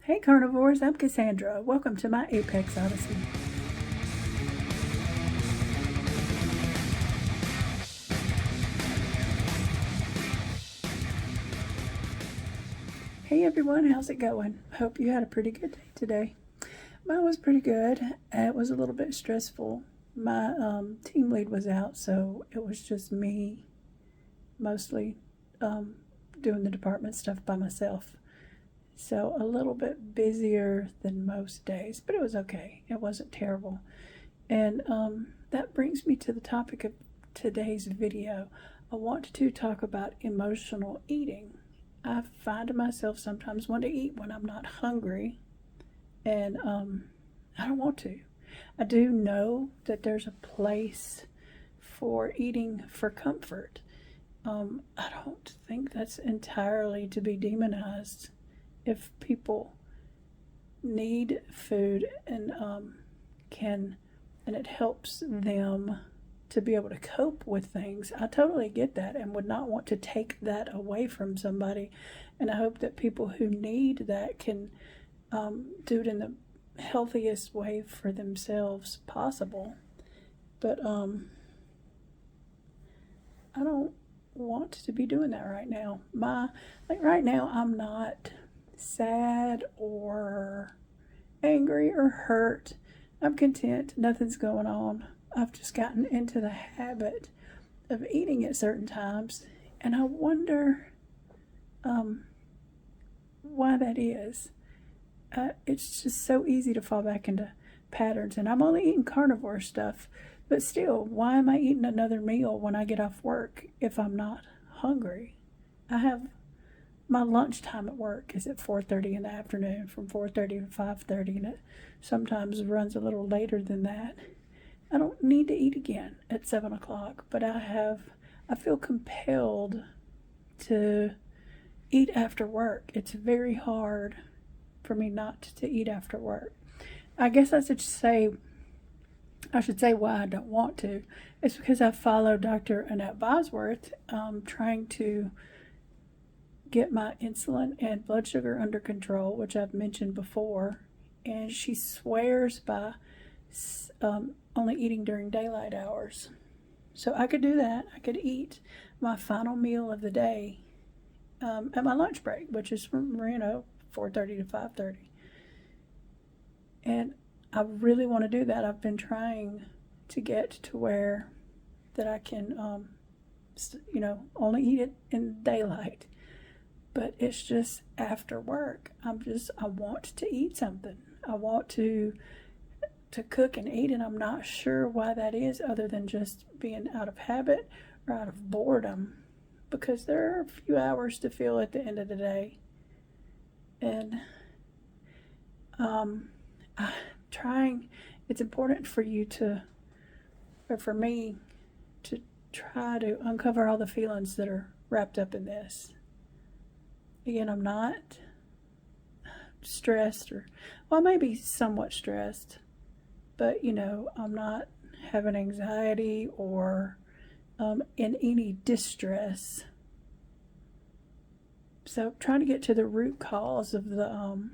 Hey carnivores, I'm Cassandra. Welcome to my Apex Odyssey. Hey everyone, how's it going? Hope you had a pretty good day today. Mine was pretty good. It was a little bit stressful. My team lead was out, so it was just me mostly doing the department stuff by myself. So a little bit busier than most days, but it was okay. It wasn't terrible. And that brings me to the topic of today's video. I want to talk about emotional eating. I find myself sometimes wanting to eat when I'm not hungry, and I don't want to. I do know that there's a place for eating for comfort. I don't think that's entirely to be demonized. If people need food and and it helps them to be able to cope with things, I totally get that and would not want to take that away from somebody. And I hope that people who need that can do it in the healthiest way for themselves possible. But I don't want to be doing that right now. Right now I'm not sad or angry or hurt. I'm content. Nothing's going on. I've just gotten into the habit of eating at certain times, and I wonder why that is. It's just so easy to fall back into patterns, and I'm only eating carnivore stuff, but still, why am I eating another meal when I get off work if I'm not hungry? I have my lunchtime at work is at 4:30 in the afternoon, from 4:30 to 5:30, and it sometimes runs a little later than that. I don't need to eat again at 7 o'clock, but I feel compelled to eat after work. It's very hard for me not to eat after work. I guess I should say why I don't want to. It's because I follow Dr. Annette Bosworth, trying to get my insulin and blood sugar under control, which I've mentioned before, and she swears by only eating during daylight hours. So I could do that. I could eat my final meal of the day at my lunch break, which is from 4:30 to 5:30. And I really want to do that. I've been trying to get to where that I can, only eat it in daylight. But it's just after work. I want to eat something. I want to cook and eat, and I'm not sure why that is, other than just being out of habit or out of boredom, because there are a few hours to fill at the end of the day. And it's important for me to try to uncover all the feelings that are wrapped up in this. Again, I'm not stressed, maybe somewhat stressed, but I'm not having anxiety or in any distress. So trying to get to the root cause of the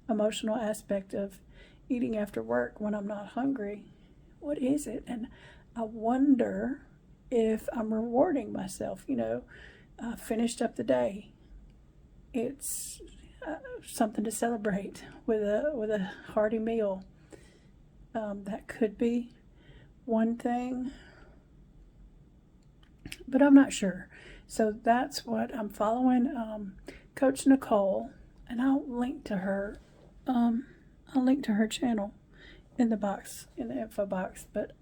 emotional aspect of eating after work when I'm not hungry. What is it? And I wonder if I'm rewarding myself. I finished up the day. It's something to celebrate with a hearty meal. That could be one thing, but I'm not sure. So that's what I'm following. Coach Nicole, and I'll link to her. I'll link to her channel in the info box. But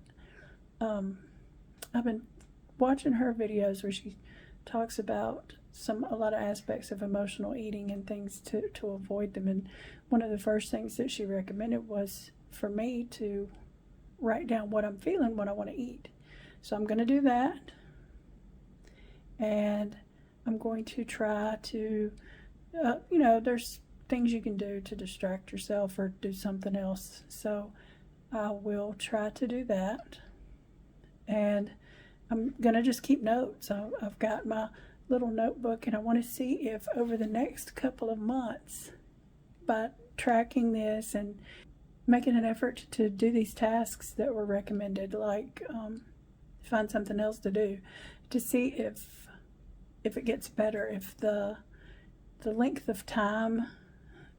I've been watching her videos where she talks about a lot of aspects of emotional eating and things to avoid them. And one of the first things that she recommended was for me to write down what I'm feeling when I want to eat. So I'm going to do that. And I'm going to try to, there's things you can do to distract yourself or do something else. So I will try to do that. And I'm going to just keep notes. I've got my little notebook, and I want to see if over the next couple of months, by tracking this and making an effort to do these tasks that were recommended, like find something else to do, to see if it gets better, if the length of time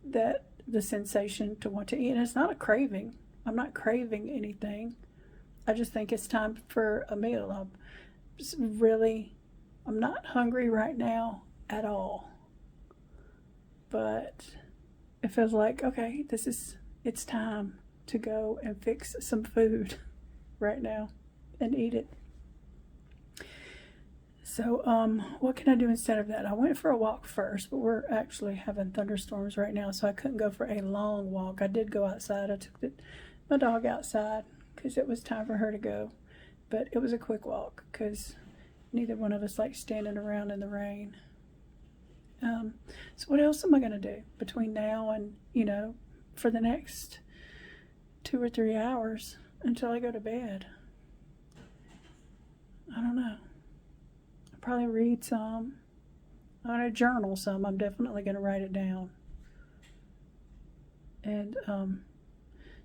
that the sensation to want to eat, and it's not a craving. I'm not craving anything. I just think it's time for a meal. I'm not hungry right now at all. But it feels like, okay, it's time to go and fix some food right now and eat it. So, what can I do instead of that? I went for a walk first, but we're actually having thunderstorms right now, so I couldn't go for a long walk. I did go outside. I took my dog outside because it was time for her to go, but it was a quick walk because neither one of us likes standing around in the rain. So what else am I going to do between now and, for the next 2 or 3 hours until I go to bed? I don't know. I'll probably read some. I'm going to journal some. I'm definitely going to write it down. And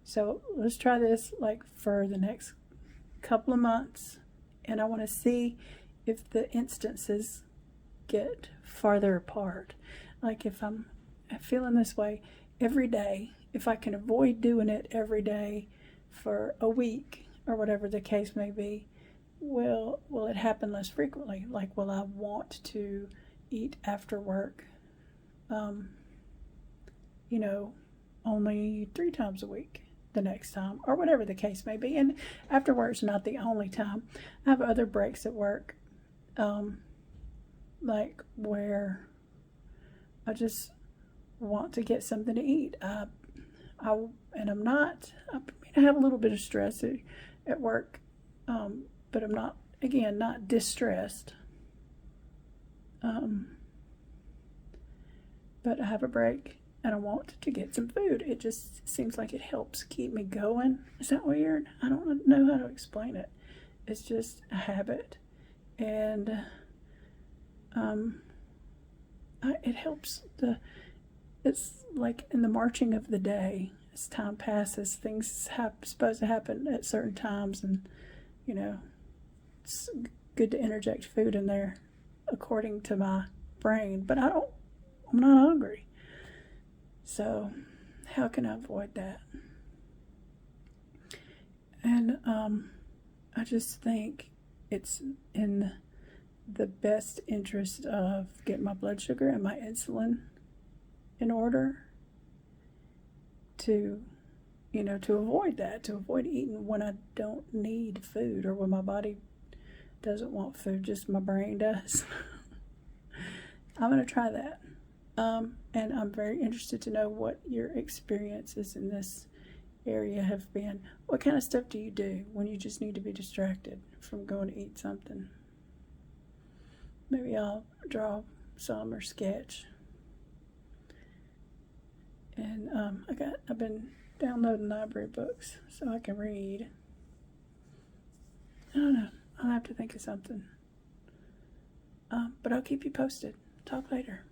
so let's try this like for the next couple of months. And I want to see if the instances get farther apart. Like if I'm feeling this way every day, if I can avoid doing it every day for a week or whatever the case may be, will it happen less frequently? Like, will I want to eat after work, only 3 times a week the next time, or whatever the case may be? And after work's not the only time. I have other breaks at work, like where I just want to get something to eat. I have a little bit of stress at work, but I'm not distressed. But I have a break and I want to get some food. It just seems like it helps keep me going. Is that weird? I don't know how to explain it. It's just a habit. And it helps it's like in the marching of the day, as time passes, things supposed to happen at certain times, and it's good to interject food in there according to my brain, but I'm not hungry. So how can I avoid that? And I just think it's in the best interest of getting my blood sugar and my insulin in order to avoid that, to avoid eating when I don't need food or when my body doesn't want food, just my brain does. I'm going to try that. And I'm very interested to know what your experiences in this area have been. What kind of stuff do you do when you just need to be distracted from going to eat something? Maybe I'll draw some or sketch. And I've been downloading library books so I can read. I don't know. I'll have to think of something. But I'll keep you posted. Talk later.